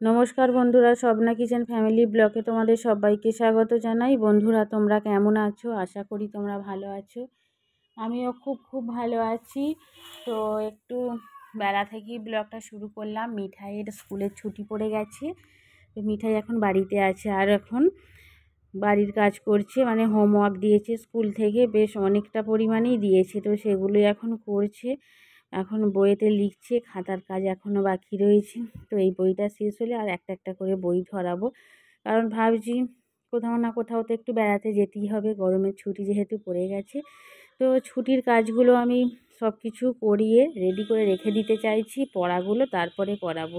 নমস্কার বন্ধুরা, Swapna kitchen family ব্লগে তোমাদের সবাইকে স্বাগত জানাই। বন্ধুরা, তোমরা কেমন আছো? আশা করি তোমরা ভালো আছো। আমিও খুব ভালো আছি। তো একটু বেলা থেকেই ব্লগটা শুরু করলাম। মিঠাইয়ের স্কুলের ছুটি পড়ে গেছে, তো মিঠাই এখন বাড়িতে আছে আর এখন বাড়ির কাজ করছে, মানে হোমওয়ার্ক দিয়েছে স্কুল থেকে, বেশ অনেকটা পরিমাণেই দিয়েছে, তো সেগুলোই এখন করছে। এখন বইতে লিখছে, খাতার কাজ এখনও বাকি রয়েছে। তো এই বইটা শেষ হলে আর একটা একটা করে বই ধরাবো, কারণ ভাবছি কোথাও না কোথাও তো একটু বেড়াতে যেতেই হবে, গরমের ছুটি যেহেতু পড়ে গেছে। তো ছুটির কাজগুলো আমি সব কিছু করিয়ে রেডি করে রেখে দিতে চাইছি, পড়াগুলো তারপরে করাবো।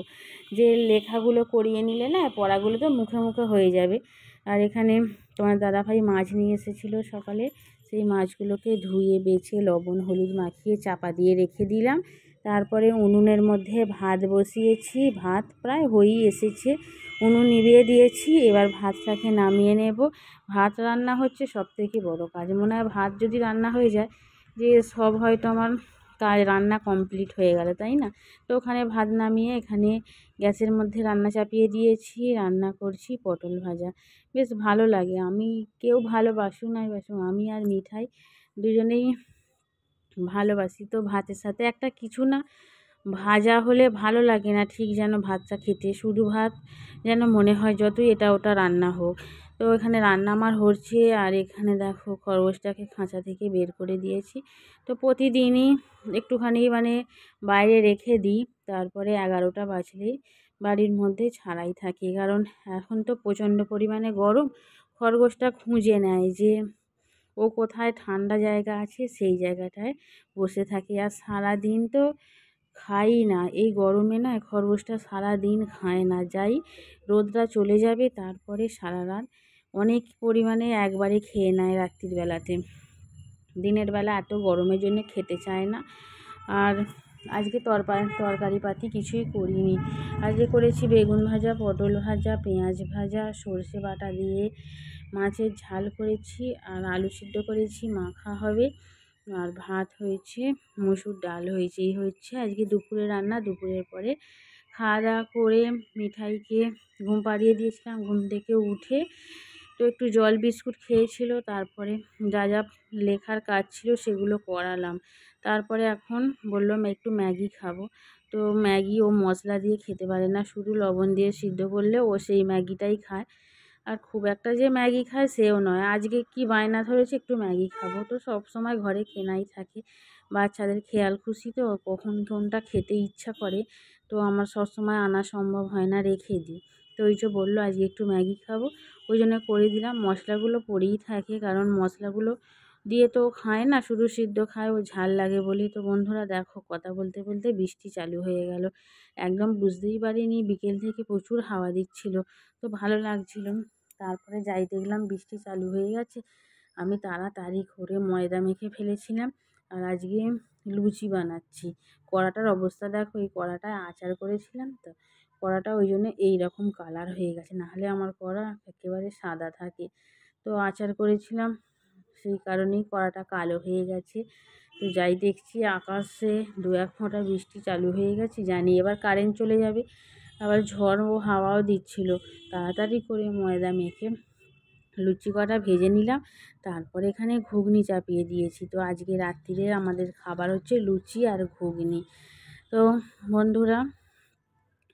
যে লেখাগুলো করিয়ে নিলে না পড়াগুলো তো মুখে মুখে হয়ে যাবে। আর এখানে তোমার দাদাভাই মাছ নিয়ে এসেছিলো সকালে, সেই মাছগুলোকে ধুয়ে বেছে লবণ হলুদ মাখিয়ে চাপা দিয়ে রেখে দিলাম। তারপরে উনুনের মধ্যে ভাত বসিয়েছি, ভাত প্রায় হয়েই এসেছে, উনুন নিভিয়ে দিয়েছি। এবার ভাতটাকে নামিয়ে নেব। ভাত রান্না হচ্ছে সবথেকে বড় কাজ, মনে হয় ভাত যদি রান্না হয়ে যায় যে সব হয়তো আমার কাজ রান্না কমপ্লিট হয়ে গেল, তাই না? তো ওখানে ভাত নামিয়ে এখানে গ্যাসের মধ্যে রান্না চাপিয়ে দিয়েছি, রান্না করছি পটল ভাজা। বেশ ভালো লাগে, আমি কেউ ভালোবাসুক নাই বাসুক, আমি আর মিঠাই দুজনেই ভালোবাসি। তো ভাতের সাথে একটা কিছু না ভাজা হলে ভালো লাগে না ঠিক, যেন ভাতটা খেতে শুধু ভাত যেন মনে হয় যতই এটা ওটা রান্না হোক। তো এখানে রান্না আমার হচ্ছে, আর এখানে দেখো খরগোশটাকে খাঁচা থেকে বের করে দিয়েছি। তো প্রতিদিনই একটুখানি মানে বাইরে রেখে দিই, তারপরে 11টা বাজলেই বাড়ির মধ্যে ছাড়াই থাকে, কারণ এখন তো প্রচণ্ড পরিমাণে গরম। খরগোশটা খুঁজে নেয় যে ও কোথায় ঠান্ডা জায়গা আছে সেই জায়গাটায় বসে থাকে, আর সারাদিন তো খাই না, এই গরমে না খরগোশটা সারাদিন খায় না। যাই রোদটা চলে যাবে তারপরে সারা রাত অনেক পরিমাণে একবারে খেয়ে নেয় রাত্রির বেলাতে, দিনের বেলা এত গরমের জন্য খেতে চায় না। আর আজকে তরকারি পাতি কিছুই করিনি। আজকে করেছি বেগুন ভাজা, পটল ভাজা, পেঁয়াজ ভাজা, সর্ষে বাটা দিয়ে মাছের ঝাল করেছি, আর আলু সিদ্ধ করেছি, মাখা হবে। আর ভাত হয়েছে, মসুর ডাল হয়েছে। এই হচ্ছে আজকে দুপুরে রান্না। দুপুরের পরে খাওয়া দাওয়া করে মিঠাইকে ঘুম পাড়িয়ে দিয়েছিলাম, ঘুম থেকে উঠে তো একটু জল বিস্কুট খেয়েছিল, তারপরে যা যা লেখার কাজ ছিল সেগুলো করালাম। তারপরে এখন বললাম একটু ম্যাগি খাবো। তো ম্যাগি ও মশলা দিয়ে খেতে পারে না, শুধু লবণ দিয়ে সিদ্ধ করলে ও সেই ম্যাগিটাই খায়। আর খুব একটা যে ম্যাগি খায় সেও নয়, আজকে কি বায়না ধরেছে একটু ম্যাগি খাবো। তো সব সময় ঘরে কেনাই থাকে, বাচ্চাদের খেয়াল খুশি তো কখন কোনটা খেতে ইচ্ছা করে, তো আমার সব সময় আনা সম্ভব হয় না, রেখে দিই। তো ওই যে বললো আজকে একটু ম্যাগি খাবো, ওই জন্য করে দিলাম। মশলাগুলো পড়েই থাকে, কারণ মশলাগুলো দিয়ে তো খায় না, শুধু সিদ্ধ খায়, ও ঝাল লাগে বলি। তো বন্ধুরা দেখো, কথা বলতে বলতে বৃষ্টি চালু হয়ে গেল, একদম বুঝতেই পারিনি। বিকেল থেকে প্রচুর হাওয়া দিচ্ছিল, তো ভালো লাগছিল। তারপরে যাই দেখলাম বৃষ্টি চালু হয়ে গেছে, আমি তাড়াতাড়ি করে ময়দা মেখে ফেলেছিলাম, আর আজকে লুচি বানাচ্ছি। কড়াটার অবস্থা দেখো, এই কড়াটায় আচার করেছিলাম, তো কড়াটা ওই জন্য এইরকম কালার হয়ে গেছে, নাহলে আমার কড়া একেবারে সাদা থাকে। তো আচার করেছিলাম, সেই কারণেই কড়াটা কালো হয়ে গেছে। তো যাই দেখছি আকাশে 2-1 ফোঁটা বৃষ্টি চালু হয়ে গেছে, জানি এবার কারেন্ট চলে যাবে। আবার ঝড় ও হাওয়াও দিচ্ছিল। তাড়াতাড়ি করে ময়দা মেখে লুচি কটা ভেজে নিলাম, তারপরে এখানে ঘুগনি চাপিয়ে দিয়েছি। তো আজকে রাত্রিরে আমাদের খাবার হচ্ছে লুচি আর ঘুগনি। তো বন্ধুরা,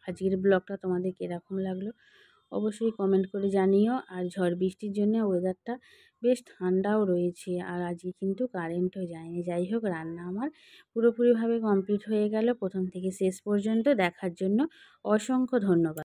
আজকের ব্লগটা তোমাদের কীরকম লাগলো অবশ্যই কমেন্ট করে জানিও। আর ঝড় বৃষ্টির জন্য ওয়েদারটা বেশ ঠান্ডাও রয়েছে, আর আজকে কিন্তু কারেন্টও যায়নি। যাই হোক, রান্না আমার পুরোপুরিভাবে কমপ্লিট হয়ে গেল। প্রথম থেকে শেষ পর্যন্ত দেখার জন্য অসংখ্য ধন্যবাদ।